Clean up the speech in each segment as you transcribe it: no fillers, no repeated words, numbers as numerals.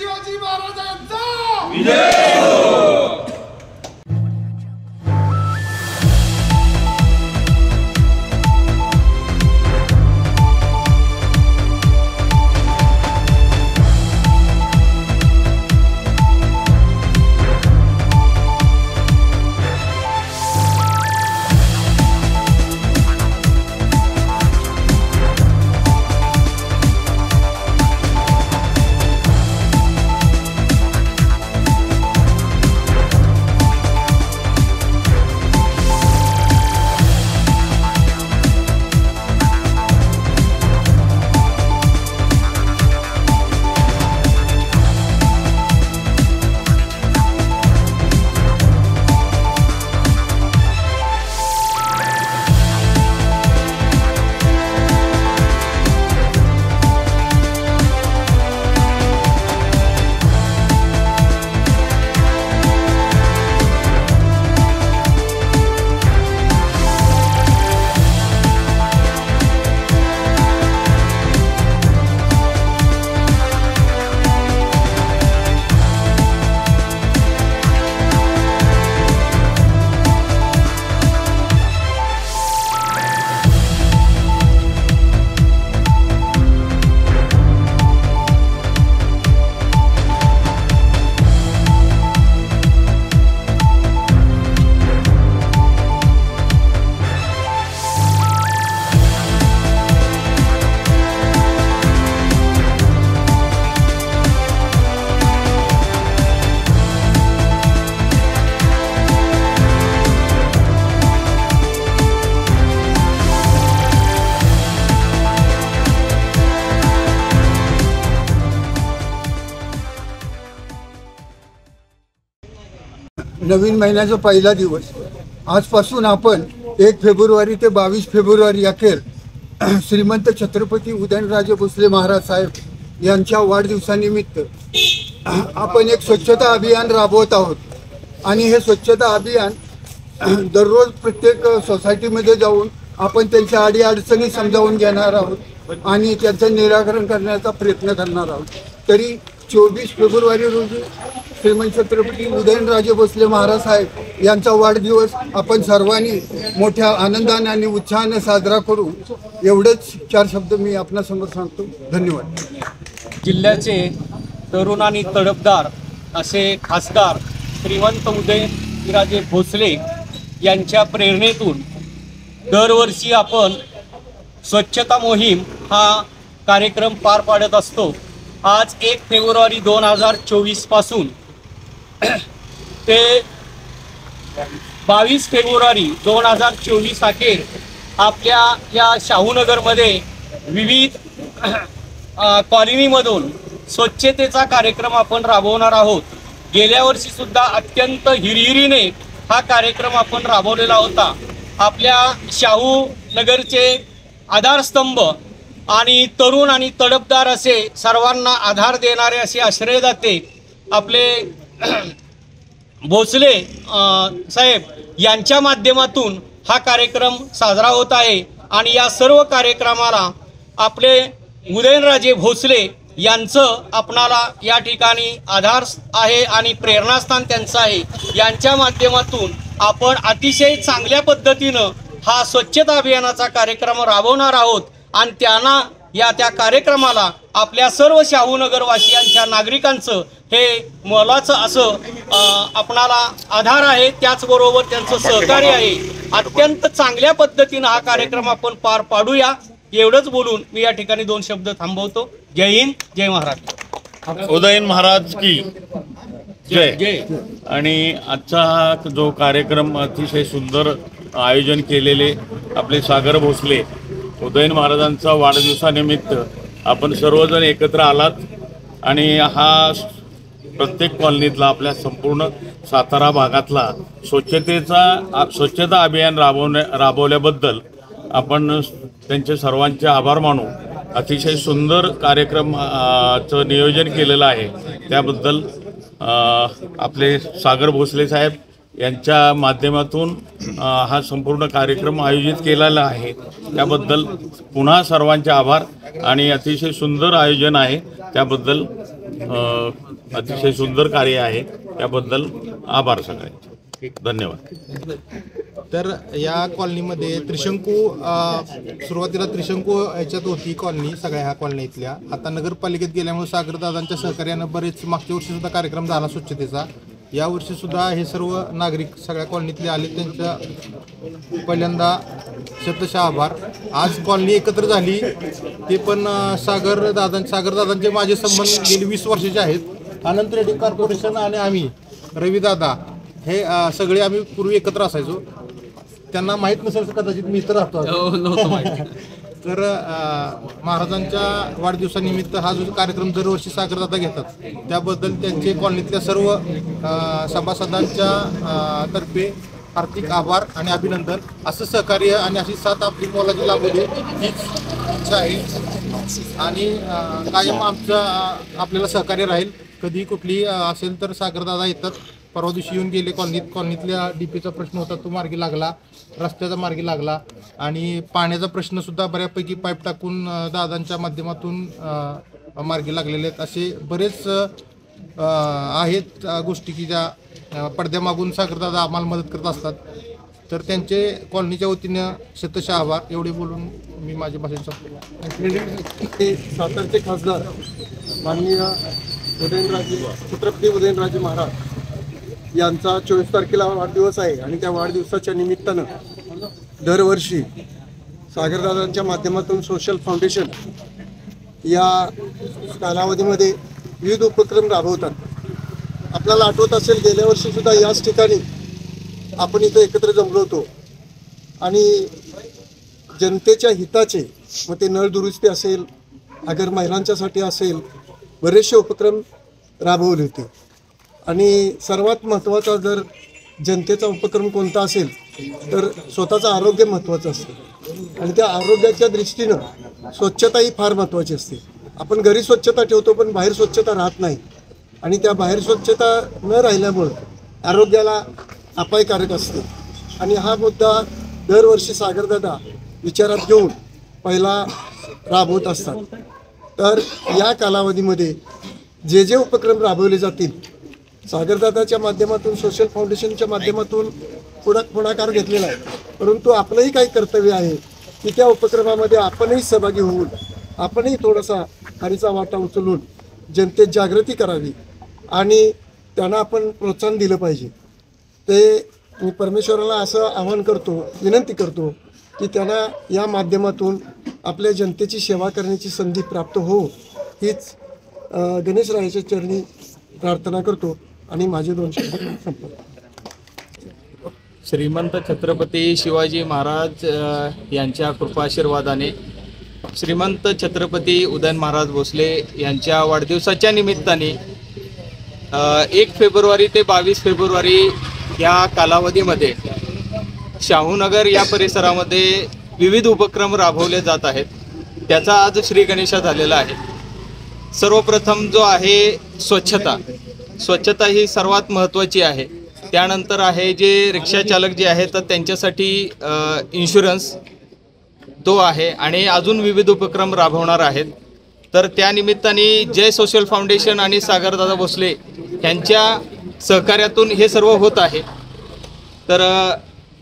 शिवाजी महाराजांचा विजय हो। नवीन महिन्याचा पहिला दिवस आजपासून आपण 1 फेब्रुवारी ते 22 फेब्रुवारी अखेर श्रीमंत छत्रपती उदयनराजे भोसले महाराज साहेब यांच्या वाढदिवसानिमित्त आपण एक स्वच्छता अभियान राबवत आहोत आणि हे स्वच्छता अभियान दररोज प्रत्येक सोसायटीमध्ये जाऊन आपण त्यांच्या अडीअडचणी समजावून घेणार आहोत आणि त्यांचं निराकरण करण्याचा प्रयत्न करणार आहोत। तरी 24 फेब्रुवारी रोजी श्रीमंत छत्रपती उदयनराजे भोसले महाराज साहेब यांचा वाढदिवस आपण सर्वांनी मोठ्या आनंदाने आणि उत्साहाने साजरा करू, एवढेच 4 शब्द मी आपणासमोर सांगतो। धन्यवाद। जिल्ह्याचे तरुण आणि तडफदार असे खासदार श्रीमंत उदयनराजे भोसले यांच्या प्रेरणेतून दरवर्षी आपण स्वच्छता मोहीम हा कार्यक्रम पार पाडत असतो। आज 1 फेब्रुवारी 2024 पासून ते 22 फेब्रुवारी 2024 अखेर आपल्या या शाहूनगरमध्ये विविध कॉलनीमधून स्वच्छतेचा कार्यक्रम आपण राबवणार आहोत। गेल्या वर्षी सुद्धा अत्यंत हिरिहिरीने हा कार्यक्रम आपण राबवलेला होता। आपल्या शाहूनगरचे आधारस्तंभ आणि तरुण आणि तडफदार असे सर्वांना आधार देणारे असे आश्रयदाते आपले भोसले साहेब यांच्या माध्यमातून हा कार्यक्रम साजरा होत आहे आणि या सर्व कार्यक्रमाला आपले उदयनराजे भोसले यांचं आपणाला या ठिकाणी आधार आहे आणि प्रेरणास्थान त्यांचं आहे। यांच्या माध्यमातून आपण अतिशय चांगल्या पद्धतीनं हा स्वच्छता अभियानाचा कार्यक्रम राबवणार आहोत आणि त्यांना त्या कार्यक्रमाला आपल्या सर्व शाहूनगरवासियांच्या नागरिकांचं हे मोलाचं असं आपणाला आधार आहे, त्याचबरोबर त्यांचं सहकार्य आहे। अत्यंत चांगल्या पद्धतीनं हा कार्यक्रम आपण पार पाडूया, एवढंच बोलून मी या ठिकाणी 2 शब्द थांबवतो। जय हिंद, जय महाराज। उदयन महाराज की जय। आणि आजचा हा जो कार्यक्रम अतिशय सुंदर आयोजन केलेले आपले सागर भोसले उदयन महाराजांचा वाढदिवसानिमित्त आपण सर्वजण एकत्र आलात आणि हा प्रत्येक कॉलनीतला आपल्या संपूर्ण सातारा भागातला स्वच्छता अभियान राबवल्याबद्दल आपण त्यांचे सर्वांचे आभार मानू। अतिशय सुंदर कार्यक्रमाचं नियोजन केलेलं आहे, त्याबद्दल आपले सागर भोसले साहेब यांच्या माध्यमातून हा संपूर्ण कार्यक्रम आयोजित केलेला आहे, त्याबद्दल पुन्हा सर्वांचे आभार आणि अतिशय सुंदर आयोजन आहे त्याबद्दल अतिशय सुंदर कार्य आहे, त्याबद्दल आभार सगळ्यांचे, धन्यवाद. तर या कॉलनीमध्ये त्रिशंकू सुरुवातीला त्रिशंकू याच्यात होती कॉलनी, सगळ्या ह्या कॉलनी इथल्या. आता नगरपालिकेत गेल्यामुळे सागरदादांच्या सहकार्यानं बरेच मागच्या वर्षी सुद्धा कार्यक्रम झाला स्वच्छतेचा. यावर्षी सुद्धा हे सर्व नागरिक सगळ्या कॉलनीतले आले, त्यांचा पहिल्यांदा शतशः आभार. आज कॉलनी एकत्र झाली ते पण सागरदादांचे माझे संबंध गेली 20 वर्षाचे आहेत. अनंत रेड्डी कॉर्पोरेशन आणि आम्ही रविदादा हे सगळे आम्ही पूर्वी एकत्र असायचो. त्यांना माहीत नसेल कदाचित मी इतर राहतो. तर महाराजांच्या वाढदिवसानिमित्त हा जो कार्यक्रम दरवर्षी सागरदादा घेतात, त्याबद्दल त्यांचे कॉलनीतल्या सर्व सभासदांच्या तर्फे आर्थिक आभार आणि अभिनंदन. असं सहकार्य आणि अशी साथ आपली मोलाची लाभू दे हीच इच्छा आहे. आणि कायम आमचं आपल्याला सहकार्य राहील. कधी कुठली असेल तर सागरदादा येतात. परवा दिवशी येऊन गेले कॉलनीतल्या डीपीचा प्रश्न होता, तो मार्गी लागला. रस्त्याचा मार्गी लागला आणि पाण्याचा प्रश्नसुद्धा बऱ्यापैकी पाईप टाकून दादांच्या माध्यमातून मार्गी लागलेले आहेत. असे बरेच आहेत गोष्टी की ज्या पडद्यामागून सागरदादा आम्हाला मदत करत असतात. तर त्यांचे कॉलनीच्या वतीनं शतशः आभार. एवढे बोलून मी माझी भाषण संपवतो. सातारचे खासदार माननीय छत्रपती उदयनराजे महाराज यांचा 24 तारखेला वाढदिवस आहे आणि त्या वाढदिवसाच्या निमित्तानं दरवर्षी सागरदादांच्या माध्यमातून सोशल फाउंडेशन या कालावधीमध्ये विविध उपक्रम राबवतात. आपल्याला आठवत असेल गेल्या वर्षीसुद्धा याच ठिकाणी आपण इथं एकत्र जमलो होतो आणि जनतेच्या हिताचे, मग ते नळ दुरुस्ती असेल, अगर महिलांच्यासाठी असेल, बरेचसे उपक्रम राबवले होते. आणि सर्वात महत्त्वाचा जर जनतेचा उपक्रम कोणता असेल तर स्वतःचं आरोग्य महत्त्वाचं असतं आणि त्या आरोग्याच्या दृष्टीनं स्वच्छता ही फार महत्त्वाची असते. आपण घरी स्वच्छता ठेवतो पण बाहेर स्वच्छता राहत नाही आणि त्या बाहेर स्वच्छता न राहिल्यामुळं आरोग्याला अपायकारक असते. आणि हा मुद्दा दरवर्षी सागरदादा विचारात घेऊन पहिला राबवत असतात. तर या कालावधीमध्ये जे जे उपक्रम राबवले जातील, सागरदादाच्या माध्यमातून सोशल फाउंडेशनच्या माध्यमातून पुढाकार घेतलेला आहे, परंतु आपलंही काही कर्तव्य आहे की त्या उपक्रमामध्ये आपणही सहभागी होऊन आपणही थोडासा खारीचा वाटा उचलून जनतेत जागृती करावी आणि त्यांना आपण प्रोत्साहन दिलं पाहिजे. ते मी परमेश्वराला असं आवाहन करतो, विनंती करतो की त्यांना या माध्यमातून आपल्या जनतेची सेवा करण्याची संधी प्राप्त हो, हीच गणेशरायाच्या चरणी प्रार्थना करतो आणि माझे 2 शब्द संपतो. श्रीमंत छत्रपती शिवाजी महाराज यांच्या कृपाशीर्वादाने श्रीमंत छत्रपती उदयन महाराज भोसले यांच्या वाढदिवसाच्या निमित्ताने 1 फेब्रुवारी ते 22 फेब्रुवारी या कालावधीमध्ये शाहूनगर या परिसरामध्ये विविध उपक्रम राबवले जात आहेत. त्याचा आज श्री गणेशा झालेला आहे. सर्वप्रथम जो आहे स्वच्छता ही सर्वात महत्त्वाची आहे. त्यानंतर आहे जे रिक्षा चालक जे आहेत तर त्यांच्यासाठी इन्शुरन्स तो आहे आणि अजून विविध उपक्रम राबवणार आहेत. तर त्यानिमित्ताने जय सोशल फाउंडेशन आणि सागरदादा भोसले यांच्या सहकार्यातून हे सर्व होत आहे. तर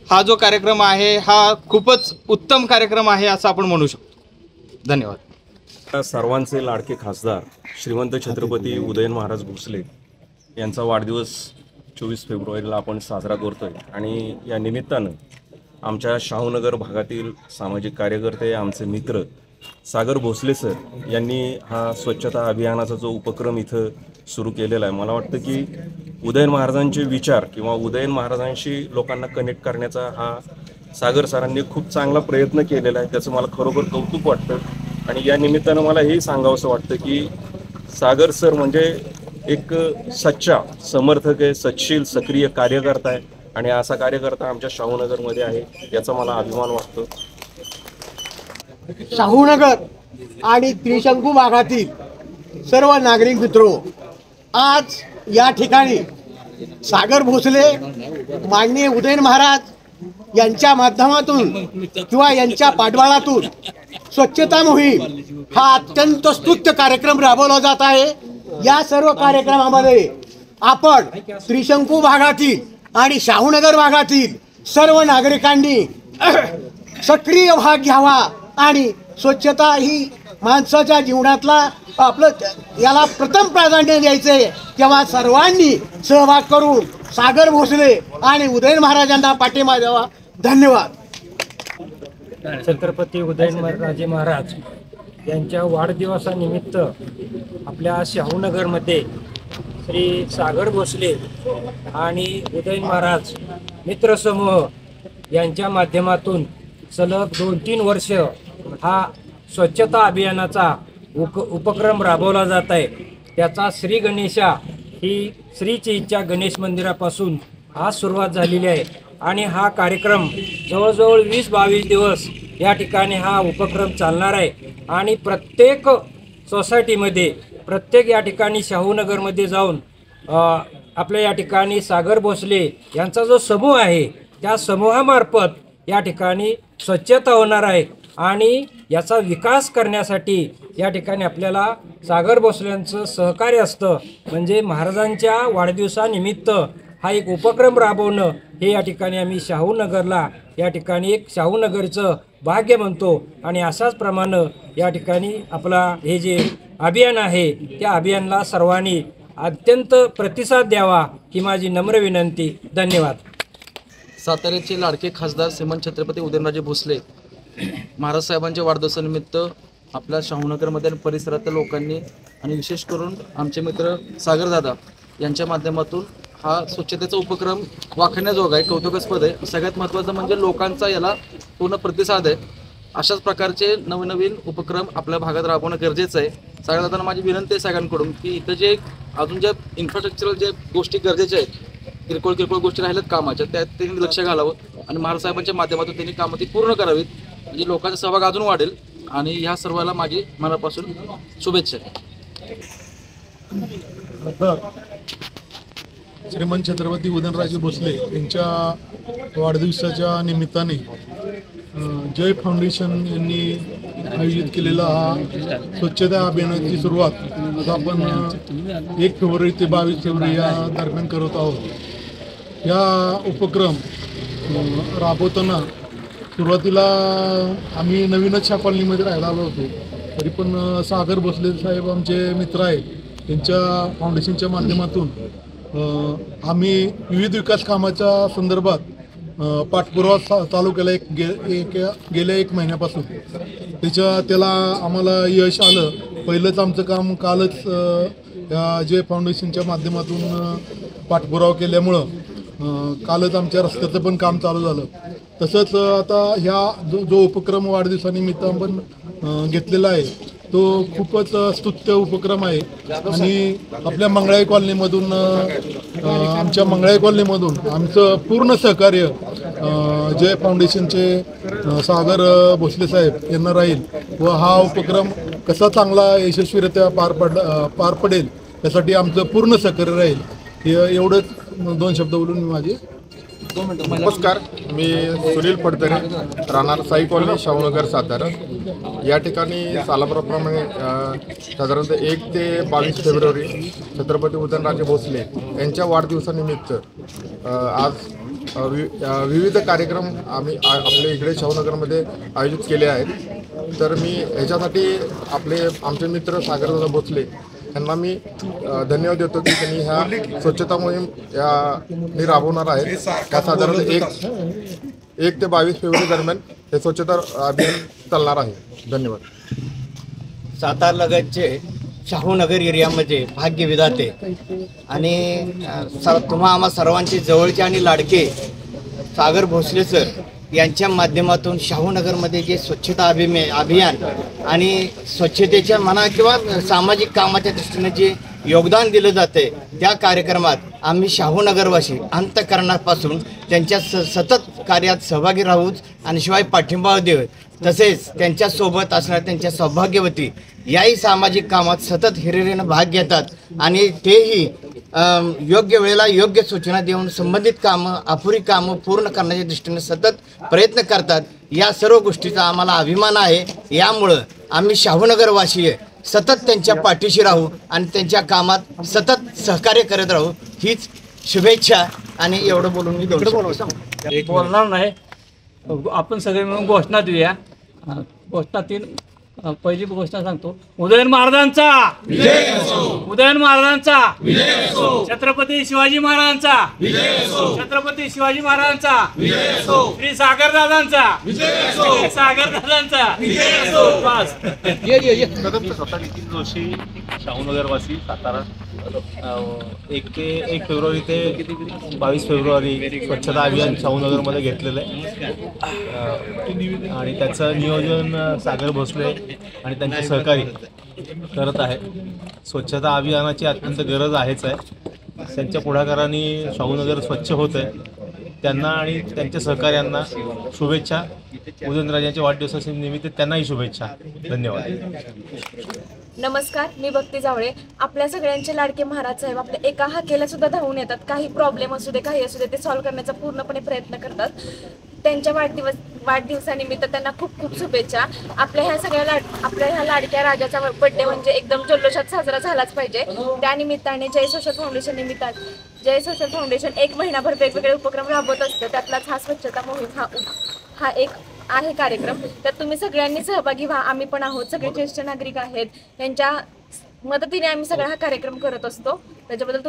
हा जो कार्यक्रम आहे हा खूपच उत्तम कार्यक्रम आहे असं आपण म्हणू शकतो. धन्यवाद. सर्वांचे लाडके खासदार श्रीमंत छत्रपती उदयन महाराज भोसले यांचा वाढदिवस 24 फेब्रुवारीला आपण साजरा करतोय आणि या निमित्तानं आमच्या शाहूनगर भागातील सामाजिक कार्यकर्ते, आमचे मित्र सागर भोसले सर यांनी हा स्वच्छता अभियानाचा जो उपक्रम इथं सुरू केलेला आहे, मला वाटतं की उदयन महाराजांचे विचार किंवा उदयन महाराजांशी लोकांना कनेक्ट करण्याचा हा सागर सरांनी खूप चांगला प्रयत्न केलेला आहे. त्याचं मला खरोखर कौतुक वाटतं. आणि या निमित्तानं मला हेही सांगावंसं वाटतं की सागर सर म्हणजे एक सच्चा समर्थक आहे, सच्शील सक्रिय कार्यकर्ता आहे आणि असा कार्यकर्ता आमच्या शाहूनगरमध्ये आहे याचा मला अभिमान वाटतो. शाहूनगर आणि त्रिशंकू भागातील सर्व नागरिक मित्रो, आज या ठिकाणी सागर भोसले माननीय उदयन महाराज यांच्या माध्यमातून किंवा यांच्या पाठबळातून स्वच्छता मोहीम हा अत्यंत स्तुत्य कार्यक्रम राबवला जात आहे. या सर्व कार्यक्रमामध्ये आपण त्रिशंकू भागातील आणि शाहूनगर भागातील सर्व नागरिकांनी सक्रिय भाग घ्यावा आणि स्वच्छता ही माणसाच्या जीवनातला आपलं याला प्रथम प्राधान्य द्यायचे, तेव्हा सर्वांनी सहभाग करून सागर भोसले आणि उदयन महाराजांना पाठिंबा द्यावा. धन्यवाद. छत्रपती उदयनराजे महाराज यांच्या वाढदिवसानिमित्त आपल्या शाहूनगरमध्ये श्री सागर भोसले आणि उदयन महाराज मित्रसमूह यांच्या माध्यमातून सलग 2-3 वर्ष हा स्वच्छता अभियानाचा उपक्रम राबवला जात आहे. त्याचा श्री गणेशा ही श्रीची इच्छा गणेश मंदिरापासून आज सुरुवात झालेली आहे आणि हा कार्यक्रम जवळजवळ 20-22 दिवस या ठिकाणी हा उपक्रम चालणार आहे आणि प्रत्येक सोसायटीमध्ये प्रत्येक या ठिकाणी शाहूनगरमध्ये जाऊन आपल्या या ठिकाणी सागर भोसले यांचा जो समूह आहे त्या समूहामार्फत या ठिकाणी स्वच्छता होणार आहे आणि याचा विकास करण्यासाठी या ठिकाणी आपल्याला सागर भोसलेंचं सहकार्य असतं. म्हणजे महाराजांच्या वाढदिवसानिमित्त हा एक उपक्रम राबवणं हे या ठिकाणी आम्ही शाहूनगरला या ठिकाणी एक शाहूनगरचं भाग्य म्हणतो आणि अशाच प्रमाणे या ठिकाणी आपला हे जे अभियान आहे त्या अभियानाला सर्वांनी अत्यंत प्रतिसाद द्यावा ही माझी नम्र विनंती. धन्यवाद. साताऱ्याचे लाडके खासदार श्रीमंत छत्रपती उदयनराजे भोसले महाराज साहेबांच्या वाढदिवसानिमित्त आपल्या शाहूनगरमध्ये परिसरातल्या लोकांनी आणि विशेष करून आमचे मित्र सागरदादा यांच्या माध्यमातून हा स्वच्छतेचा उपक्रम वाखण्याजोगा आहे, कौतुकास्पद आहे. सगळ्यात महत्त्वाचं म्हणजे लोकांचा याला पूर्ण प्रतिसाद आहे. अशाच प्रकारचे नवनवीन उपक्रम आपल्या भागात राबवणं गरजेचं आहे. सागरदादांना माझी विनंती आहे सगळ्यांकडून की इथं जे अजून ज्या इन्फ्रास्ट्रक्चरल जे गोष्टी गरजेच्या आहेत, किरकोळ गोष्टी राहिल्यात कामाच्या, त्यात त्यांनी लक्ष घालावं आणि महाराज साहेबांच्या माध्यमातून त्यांनी कामं ती पूर्ण करावीत. म्हणजे लोकांचा सहभाग अजून वाढेल आणि ह्या सर्वाला माझी मनापासून शुभेच्छा. श्रीमंत छत्रपती उदयनराजे भोसले यांच्या वाढदिवसाच्या निमित्ताने जय फाउंडेशन यांनी आयोजित केलेला हा स्वच्छता अभियानाची सुरुवात आता आपण 1 फेब्रुवारी ते 22 फेब्रुवारी या दरम्यान करत आहोत. या उपक्रम राबवताना सुरुवातीला आम्ही नवीनच ह्या कॉलनीमध्ये राहायला आलो होतो, तरी पण सागर भोसले साहेब आमचे मित्र आहेत, त्यांच्या फाउंडेशनच्या माध्यमातून आम्ही विविध विकास कामाच्या संदर्भात पाठपुरावा चालू केला गेल्या 1 महिन्यापासून. त्याला आम्हाला यश आलं. पहिलंच आमचं काम कालच या जे फाउंडेशनच्या माध्यमातून पाठपुरावा केल्यामुळं कालच आमच्या रस्त्याचं पण काम चालू झालं. तसंच आता ह्या जो उपक्रम वाढदिवसानिमित्त आपण घेतलेला आहे तो खूपच स्तुत्य उपक्रम आहे आणि आपल्या मंगळाई कॉलनीमधून आमच्या मंगळाई कॉलनीमधून आमचं पूर्ण सहकार्य जय फाउंडेशनचे सागर भोसले साहेब यांना राहील व हा उपक्रम कसा चांगला यशस्वीरित्या पार पडेल यासाठी आमचं पूर्ण सहकार्य राहील. एवढंच 2 शब्द बोलून मी माझे. नमस्कार, मी सुनील पडतरे, राहणार साई कॉलनी, शाहूनगर, सातारा. या ठिकाणी सालाप्रमाणे साधारणतः 1 ते 22 फेब्रुवारी छत्रपती उदयनराजे भोसले यांच्या वाढदिवसानिमित्त आज विविध कार्यक्रम आम्ही आपल्या इकडे शाहूनगरमध्ये आयोजित केले आहेत. तर मी ह्याच्यासाठी आमचे मित्र सागरदादा भोसले यांना मी धन्यवाद देतो की त्यांनी ह्या स्वच्छता मोहीम मी राबवणार आहे. त्या साधारण 1 ते 22 फेब्रुवारी दरम्यान हे स्वच्छता अभियान चालणार आहे. धन्यवाद. सातारलगतचे शाहूनगर एरियामध्ये भाग्यविधाते आणि तुम्हा आम्हा सर्वांचे जवळचे आणि लाडके सागर भोसले सर यांच्या माध्यमातून शाहूनगरमध्ये जे स्वच्छता अभियान आणि स्वच्छतेच्या म्हणा किंवा सामाजिक कामाच्या दृष्टीने जे योगदान दिलं जाते त्या कार्यक्रमात आम्ही शाहूनगरवासी अंतःकरणापासून त्यांच्या सतत कार्यात सहभागी राहूच आणि शिवाय पाठिंबा देऊ. तसेच त्यांच्यासोबत असणाऱ्या त्यांच्या सौभाग्यवती याही सामाजिक कामात सतत हिरिरीनं भाग घेतात आणि तेही योग्य वेळेला योग्य सूचना देऊन संबंधित कामं अपुरी कामं पूर्ण करण्याच्या दृष्टीने सतत प्रयत्न करतात. या सर्व गोष्टीचा आम्हाला अभिमान आहे. यामुळं आम्ही शाहूनगरवासी सतत त्यांच्या पाठीशी राहू आणि त्यांच्या कामात सतत सहकार्य करत राहू हीच शुभेच्छा. आणि एवढं बोलून मी बोलणार नाही. आपण सगळे मिळून घोषणा देऊया. घोषणातील पहिली घोषणा सांगतो. उदयन महाराजांचा, उदयन महाराजांचा, छत्रपती शिवाजी महाराजांचा, छत्रपती शिवाजी महाराजांचा, श्री सागरदादांचा, श्री सागरदादांचा. स्वतः नितीन जोशी, शाहूनगरवासी, सातारा. 1 फेब्रुवारी ते 22 फेब्रुवारी स्वच्छता अभियान शाहूनगरमध्ये घेतलेलं आहे आणि त्याचं नियोजन सागर भोसले आणि त्यांचे सहकारी करत आहे. स्वच्छता अभियानाची अत्यंत गरज आहेच आहे. त्यांच्या पुढाकाराने शाहूनगर स्वच्छ होत आहे. त्यांना आणि त्यांच्या सहकाऱ्यांना शुभेच्छा. उदयनराजांच्या वाढदिवसानिमित्त त्यांनाही शुभेच्छा. धन्यवाद. नमस्कार, मी भक्ती जावळे. आपल्या सगळ्यांचे लाडके महाराज साहेब आपल्या एका हाकेला सुद्धा धावून येतात. काही प्रॉब्लेम असू दे, काही असू दे, ते सॉल्व्ह करण्याचा पूर्णपणे प्रयत्न करतात. त्यांच्या वाढदिवसानिमित्त त्यांना खूप खूप शुभेच्छा. आपल्या ह्या लाडक्या राजाचा बर्थडे म्हणजे एकदम जल्लोषात साजरा झालाच पाहिजे. त्यानिमित्ताने जय सोशल फाउंडेशन 1 महिनाभर वेगवेगळे उपक्रम राबवत असतं. त्यातलाच हा स्वच्छता मोहीम हा एक आहे कार्यक्रम. त्यात तुम्ही सगळ्यांनी सहभागी व्हा. आम्ही पण आहोत, सगळे ज्येष्ठ नागरिक आहेत. त्यांच्या मदतीने आम्ही सगळा हा कार्यक्रम करत असतो. त्याच्याबद्दल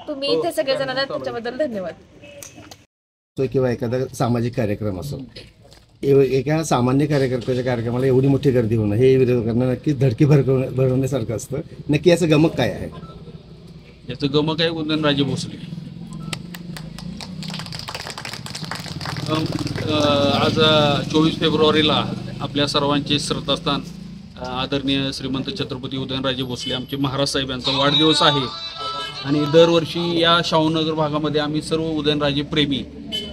तुम्ही इथे सगळेजण आलात त्याच्याबद्दल धन्यवाद. किंवा एखादा सामाजिक कार्यक्रम असो, एका सामान्य कार्यकर्त्याच्या कार्यक्रमाला एवढी मोठी गर्दी होणं हे विरोधकांना नक्कीच धडकी भरवण्यासारखं असतं. नक्की याचं गमक काय आहे? याचं गमक आहे उदयनराजे भोसले. आज 24 फेब्रुवारीला आपल्या सर्वांचे श्रद्धास्थान आदरणीय श्रीमंत छत्रपती उदयनराजे भोसले आमचे महाराज साहेब यांचा वाढदिवस आहे. आणि दरवर्षी या शाहूनगर भागामध्ये आम्ही सर्व उदयनराजे प्रेमी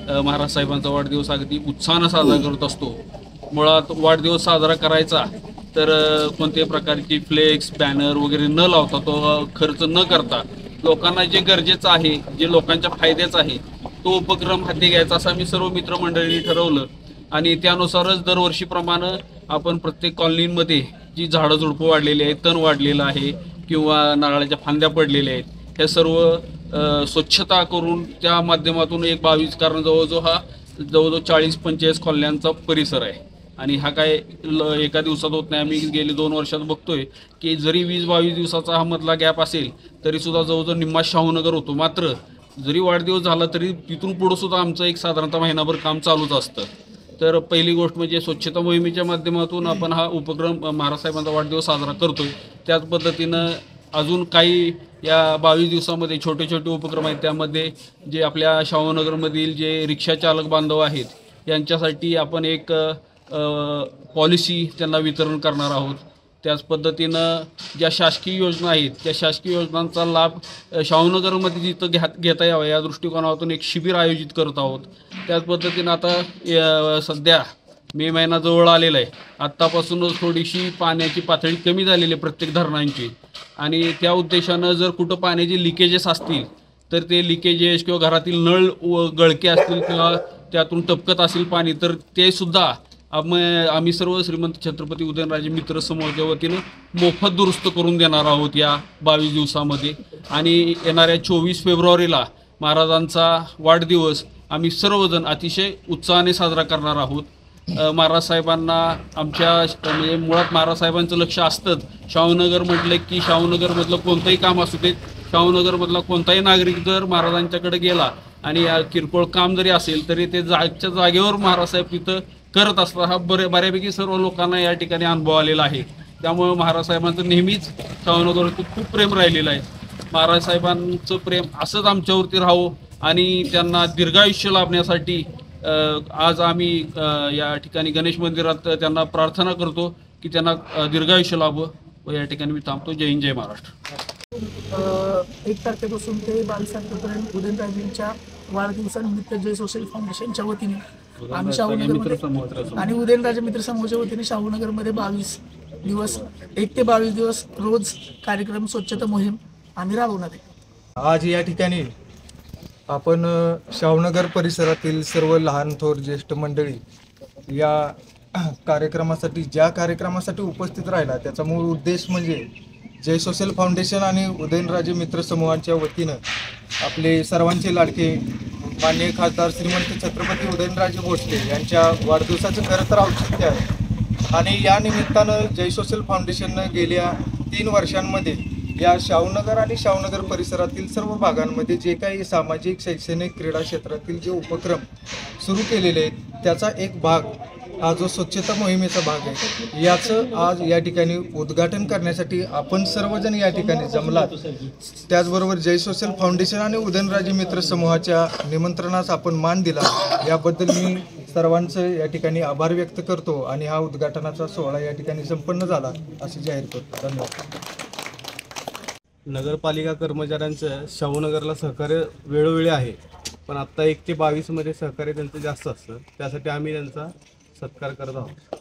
महाराज साहेबांचा वाढदिवस अगदी उत्साहानं साजरा करत असतो. मुळात वाढदिवस साजरा करायचा तर कोणत्याही प्रकारची फ्लेक्स बॅनर वगैरे न लावता, तो खर्च न करता लोकांना जे गरजेचं आहे, जे लोकांच्या फायद्याचं आहे तो उपक्रम हाती घ्यायचा असं आम्ही सर्व मित्रमंडळींनी ठरवलं. आणि त्यानुसारच दरवर्षीप्रमाणे आपण प्रत्येक कॉलनीमध्ये जी झाडं झुडपं वाढलेली आहेत, तण वाढलेलं आहे किंवा नारळाच्या फांद्या पडलेल्या आहेत, हे सर्व स्वच्छता करून त्या माध्यमातून एक 22 कारण जवळजवळ 40-45 कॉलन्यांचा परिसर आहे. आणि हा काय एका दिवसात होत नाही. आम्ही गेली 2 वर्षात बघतोय की जरी 20-22 दिवसाचा हा मधला गॅप असेल तरीसुद्धा जवळजवळ निम्मा शाहूनगर होतो. मात्र जरी वाढदिवस झाला तरी तिथून पुढं सुद्धा आमचं एक साधारणतः महिनाभर काम चालूच असतं. तर पहिली गोष्ट म्हणजे स्वच्छता मोहिमेच्या माध्यमातून आपण हा उपक्रम महाराजसाहेबांचा वाढदिवस साजरा करतोय. त्याच पद्धतीनं अजून काही या 22 दिवसामध्ये छोटे छोटे उपक्रम आहेत. त्यामध्ये जे आपल्या शाहूनगरमधील जे रिक्षा चालक बांधव आहेत यांच्यासाठी आपण एक पॉलिसी त्यांना वितरण करणार आहोत. त्याच पद्धतीनं ज्या शासकीय योजना आहेत त्या शासकीय योजनांचा लाभ शाहूनगरमध्ये जिथं घेता यावा या दृष्टिकोनातून एक शिबिर आयोजित करत आहोत. त्याच पद्धतीनं आता सध्या मे महिना जवळ आलेला आहे. आत्तापासूनच थोडीशी पाण्याची पातळी कमी झालेली आहे प्रत्येक धरणांची. आणि त्या उद्देशानं जर कुठं पाण्याचे लिकेजेस असतील तर ते लिकेजेस किंवा घरातील नळ गळके असतील किंवा त्यातून टपकत असेल पाणी तर ते सुद्धा आम्ही सर्व श्रीमंत छत्रपती उदयनराजे मित्र समूहाच्या वतीनं मोफत दुरुस्त करून देणार आहोत या 22 दिवसामध्ये. आणि येणाऱ्या 24 फेब्रुवारीला महाराजांचा वाढदिवस आम्ही सर्वजण अतिशय उत्साहाने साजरा करणार आहोत. महाराज साहेबांना आमच्या म्हणजे मुळात महाराज साहेबांचं लक्ष असतंच. शाहूनगर म्हटलं की शाहूनगरमधलं कोणतंही काम असू दे, शाहूनगरमधला कोणताही नागरिक जर महाराजांच्याकडे गेला आणि किरकोळ काम जरी असेल तरी ते जागच्या जागेवर महाराज साहेब तिथं करत असतात. हा बऱ्यापैकी सर्व लोकांना या ठिकाणी अनुभव आलेला आहे. त्यामुळे महाराज साहेबांचं नेहमीच शाहूनगरवरती खूप प्रेम राहिलेलं आहे. महाराज साहेबांचं प्रेम असंच आमच्यावरती राहावं आणि त्यांना दीर्घायुष्य लाभण्यासाठी आज आम्ही या ठिकाणी गणेश मंदिरात त्यांना प्रार्थना करतो की त्यांना दीर्घायुष्य लाभो. व या ठिकाणी मी थांबतो. जय हिंद, जय महाराष्ट्र. 1 तारखेपासून ते 22 तारखेपर्यंत उदयनराजेंच्या वाढदिवसानिमित्त जय सोशल फाउंडेशनच्या वतीने आम्ही शाहूनगरमध्ये आणि उदयनराजे मित्र समूहाच्या वतीने शाहूनगरमध्ये 22 दिवस 1 ते 22 दिवस रोज कार्यक्रम स्वच्छता मोहीम आम्ही राबवणार आहे. आज या ठिकाणी आपण शाहूनगर परिसरातील सर्व लहान थोर ज्येष्ठ मंडळी या कार्यक्रमासाठी ज्या कार्यक्रमासाठी उपस्थित राहिला त्याचा मूळ उद्देश म्हणजे जय सोशल फाउंडेशन आणि उदयनराजे मित्र समूहांच्या वतीनं आपले सर्वांचे लाडके माननीय खासदार श्रीमंत छत्रपती उदयनराजे भोसले यांच्या वाढदिवसाचं खरं तर औचित्य आहे आणि या निमित्तानं जय सोशल फाउंडेशननं गेल्या 3 वर्षांमध्ये या शाहूनगर आणि शाहूनगर परिसरातील सर्व भागांमध्ये जे काही सामाजिक शैक्षणिक क्रीडा क्षेत्रातील जे उपक्रम सुरू केलेले आहेत त्याचा एक भाग हा जो स्वच्छता मोहिमेचा भाग आहे याचं आज या ठिकाणी उद्घाटन करण्यासाठी आपण सर्वजण या ठिकाणी जमलात. त्याचबरोबर जय सोशल फाउंडेशन आणि उदयनराजे मित्र समूहाच्या निमंत्रणास आपण मान दिला याबद्दल मी सर्वांचं या ठिकाणी आभार व्यक्त करतो आणि हा उद्घाटनाचा सोहळा या ठिकाणी संपन्न झाला असे जाहीर करतो. धन्यवाद. नगरपालिका कर्मचाऱ्यांचं शाहूनगरला सहकार्य वेळोवेळी आहे, पण आत्ता 1 ते 22 मध्ये सहकार्य त्यांचं जास्त असतं, त्यासाठी आम्ही त्यांचा सत्कार करत आहोत.